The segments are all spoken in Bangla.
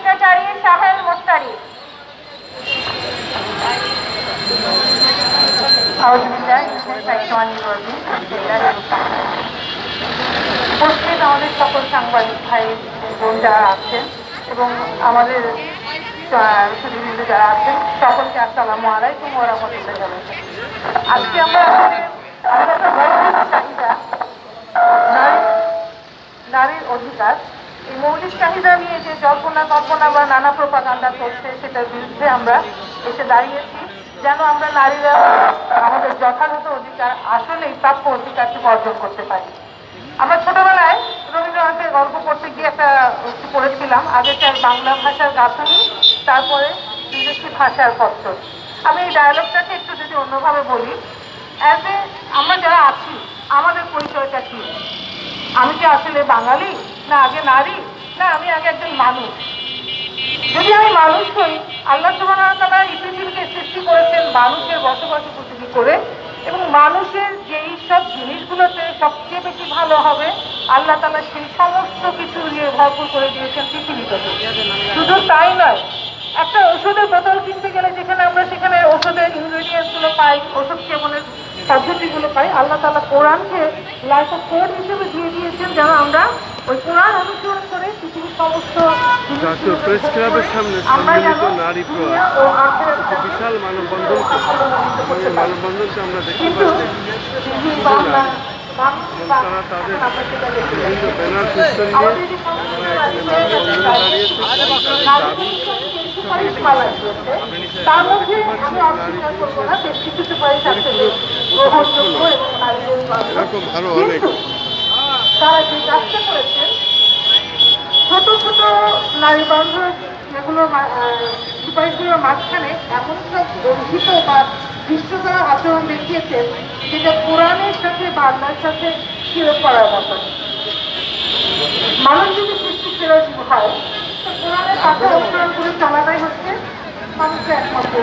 সেক্রেটারি সাহেল মোস্তারি। উপস্থিত আমাদের সকল সাংবাদিক ভাই বোন যারা আছেন এবং আমাদের সুধীবৃন্দ যারা আছেন সকলকে আসসালামু আলাইকুম ওয়া রাহমাতুল্লাহি। আজকে আমরা চাহিদা নারীর অধিকার, এই মৌলিক চাহিদা নিয়ে যে জল্পনা কল্পনা বা নানা প্রোপাগান্ডা চলছে সেটার বিরুদ্ধে আমরা এসে দাঁড়িয়েছি, যেন আমরা নারীরা আমাদের যথাযথ অধিকার, আসলেই প্রাপ্য অধিকারটি অর্জন করতে পারি। আমরা ছোটবেলায় রবীন্দ্রনাথের গল্প করতে গিয়ে একটা পড়েছিলাম, আগেকার বাংলা ভাষার গাঁথনি, তারপরে বিদেশি ভাষার পত্র। আমি এই ডায়ালগটাকে একটু যদি অন্যভাবে বলি, আমরা যারা আছি আমাদের পরিচয়টা কি? আমি কি আসলে বাঙালি, না আগে নারী, না আমি আগে একজন মানুষ? যদি আমি মানুষ হই, আল্লাহ সুবহানাহু ওয়া তাআলা এই পৃথিবীকে সৃষ্টি করেছেন মানুষের বসবাস উপযোগী করে, এবং মানুষের যেই সব জিনিসগুলোতে সবচেয়ে বেশি ভালো হবে আল্লাহ তাআলা সেই সমস্ত কিছু দিয়ে ভরপুর করে দিয়েছেন পৃথিবীতে। শুধু তাই নয়, একটা ওষুধের বোতল কিনতে গেলে যেখানে আমরা সেখানে ওষুধের ইনগ্রেডিয়েন্টসগুলো পাই, ওষুধ সেবনের পদ্ধতিগুলো পাই, আল্লাহ তাআলা কোরআনকে লাইফ অফ কোড হিসেবে দিয়ে দিয়েছেন, যেন আমরা ওই কোরআন অনুসরণ করে পৃথিবীর সমস্ত জাতীয় প্রেস ক্লাবের সামনে সম্মিলিত নারী প্রয়াস বিশাল মানববন্ধনকে আমরা দেখতে পাচ্ছি। তারা তাদের বিভিন্ন ব্যানার সিস্টেম নিয়ে তার মধ্যে আমি অস্বীকার করবো না, বেশ কিছু সুপারিশ আছে গ্রহণযোগ্য এবং তারা যে কাজটা করেছেন, ছোট ছোট নারী বান্ধব যেগুলো সুপারিশগুলোর মাঝখানে এমন সব গর্হিত বা দৃশ্যকর আচরণ দেখিয়েছেন যেটা কোরআনের সাথে বাংলার সাথে ছিল করার মতো। মানুষ যদি সৃষ্টি চিরজীব হয়, তো কোরআনের কথা অনুসরণ করে চলাটাই হচ্ছে মানুষের একমাত্র।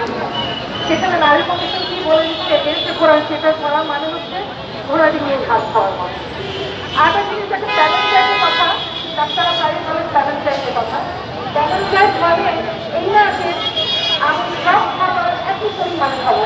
সেখানে নারী কমিশন কি বলে দিচ্ছে এগেন্সে কোরআন, সেটা করার মানে হচ্ছে ঘোড়াটি নিয়ে ঘাস খাওয়ার মতো। আরেকটা জিনিস দেখেন, ব্যালেন্স ডায়েটের কথা, ডাক্তাররা প্রায় বলেন ব্যালেন্স ডায়েটের কথা। ব্যালেন্স ডায়েট মানে এই না যে আমি সব খাবার একই পরিমাণে খাবো,